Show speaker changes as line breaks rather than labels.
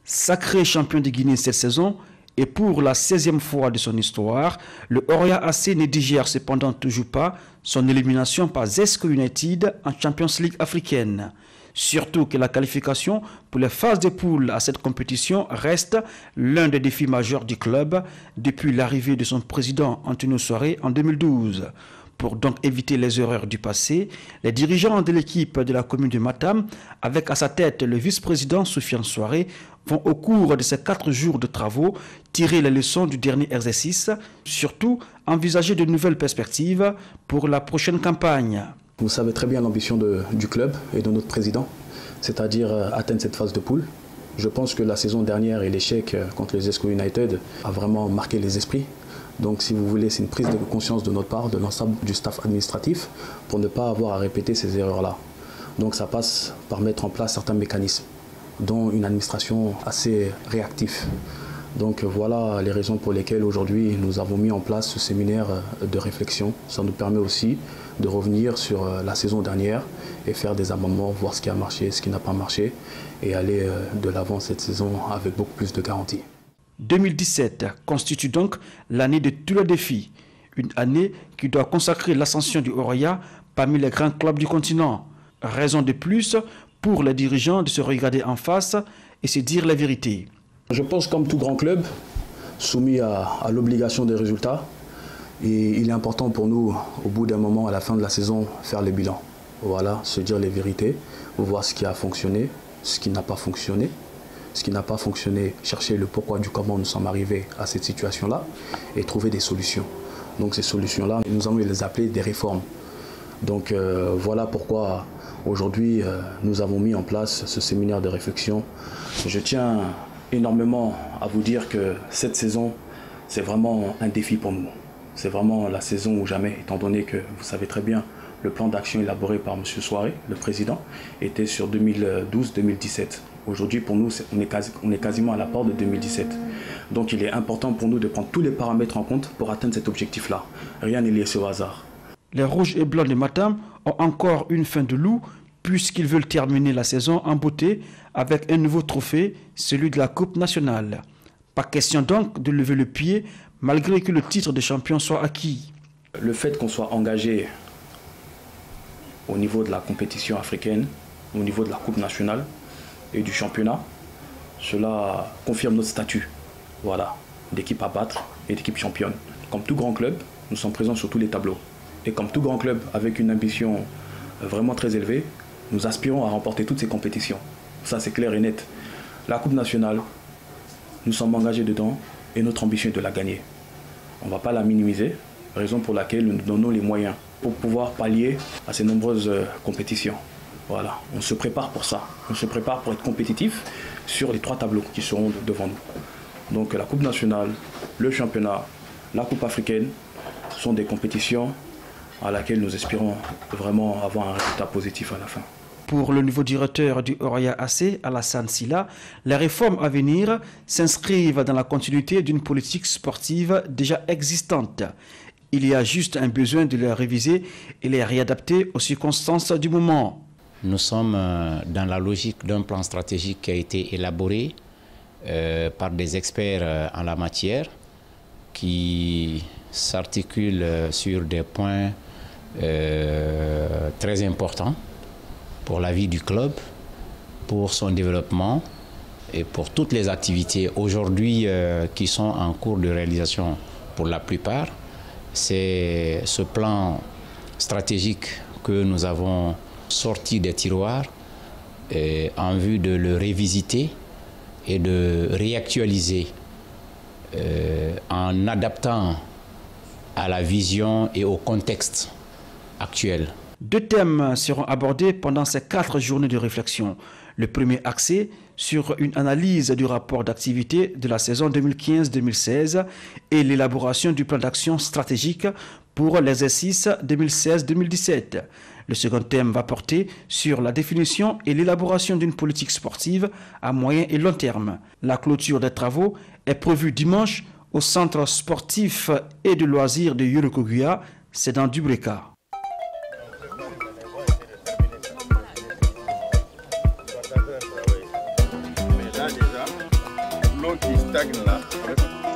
Sacré champion de Guinée cette saison, et pour la 16e fois de son histoire, le Oria AC ne digère cependant toujours pas son élimination par Zesco United en Champions League africaine. Surtout que la qualification pour les phases de poule à cette compétition reste l'un des défis majeurs du club depuis l'arrivée de son président Antonio Soare en 2012. Pour donc éviter les erreurs du passé, les dirigeants de l'équipe de la commune de Matam, avec à sa tête le vice-président Soufiane Soare, vont au cours de ces 4 jours de travaux tirer les leçons du dernier exercice, surtout envisager de nouvelles perspectives pour la prochaine campagne.
Vous savez très bien l'ambition du club et de notre président, c'est-à-dire atteindre cette phase de poule. Je pense que la saison dernière et l'échec contre les Zesco United a vraiment marqué les esprits. Donc si vous voulez, c'est une prise de conscience de notre part, de l'ensemble du staff administratif, pour ne pas avoir à répéter ces erreurs-là. Donc ça passe par mettre en place certains mécanismes, dont une administration assez réactive. Donc voilà les raisons pour lesquelles aujourd'hui nous avons mis en place ce séminaire de réflexion. Ça nous permet aussi de revenir sur la saison dernière et faire des amendements, voir ce qui a marché, ce qui n'a pas marché et aller de l'avant cette saison avec beaucoup plus de garanties.
2017 constitue donc l'année de tous les défis, une année qui doit consacrer l'ascension du Oria parmi les grands clubs du continent. Raison de plus pour les dirigeants de se regarder en face et se dire la vérité.
Je pense comme tout grand club, soumis à l'obligation des résultats, et il est important pour nous, au bout d'un moment, à la fin de la saison, faire le bilan. Voilà, se dire les vérités, voir ce qui a fonctionné, ce qui n'a pas fonctionné. Ce qui n'a pas fonctionné, chercher le pourquoi du comment nous sommes arrivés à cette situation-là et trouver des solutions. Donc ces solutions-là, nous allons les appeler des réformes. Donc voilà pourquoi aujourd'hui nous avons mis en place ce séminaire de réflexion. Je tiens énormément à vous dire que cette saison, c'est vraiment un défi pour nous. C'est vraiment la saison ou jamais, étant donné que vous savez très bien, le plan d'action élaboré par M. Soare, le président, était sur 2012-2017. Aujourd'hui, pour nous, on est quasiment à la porte de 2017. Donc il est important pour nous de prendre tous les paramètres en compte pour atteindre cet objectif-là. Rien n'est laissé au hasard.
Les Rouges et Blancs de Matam ont encore une fin de loup puisqu'ils veulent terminer la saison en beauté avec un nouveau trophée, celui de la Coupe nationale. Pas question donc de lever le pied malgré que le titre de champion soit acquis.
Le fait qu'on soit engagé au niveau de la compétition africaine, au niveau de la Coupe nationale et du championnat, cela confirme notre statut, voilà, d'équipe à battre et d'équipe championne. Comme tout grand club, nous sommes présents sur tous les tableaux. Et comme tout grand club avec une ambition vraiment très élevée, nous aspirons à remporter toutes ces compétitions. Ça c'est clair et net. La Coupe nationale, nous sommes engagés dedans et notre ambition est de la gagner. On ne va pas la minimiser, raison pour laquelle nous nous donnons les moyens pour pouvoir pallier à ces nombreuses compétitions. Voilà, on se prépare pour ça. On se prépare pour être compétitif sur les 3 tableaux qui seront devant nous. Donc la Coupe nationale, le championnat, la Coupe africaine sont des compétitions à laquelle nous espérons vraiment avoir un résultat positif à la fin.
Pour le nouveau directeur du Oria AC, Alassane Silla, les réformes à venir s'inscrivent dans la continuité d'une politique sportive déjà existante. Il y a juste un besoin de les réviser et les réadapter aux circonstances du moment.
Nous sommes dans la logique d'un plan stratégique qui a été élaboré par des experts en la matière qui s'articulent sur des points très importants pour la vie du club, pour son développement et pour toutes les activités aujourd'hui qui sont en cours de réalisation pour la plupart. C'est ce plan stratégique que nous avons sorti des tiroirs en vue de le révisiter et de réactualiser en adaptant à la vision et au contexte actuel.
2 thèmes seront abordés pendant ces 4 journées de réflexion. Le premier axé sur une analyse du rapport d'activité de la saison 2015-2016 et l'élaboration du plan d'action stratégique pour l'exercice 2016-2017. Le second thème va porter sur la définition et l'élaboration d'une politique sportive à moyen et long terme. La clôture des travaux est prévue dimanche au centre sportif et de loisirs de Yorokoguya, c'est dans Dubreka.
Déjà l'eau qui stagne là.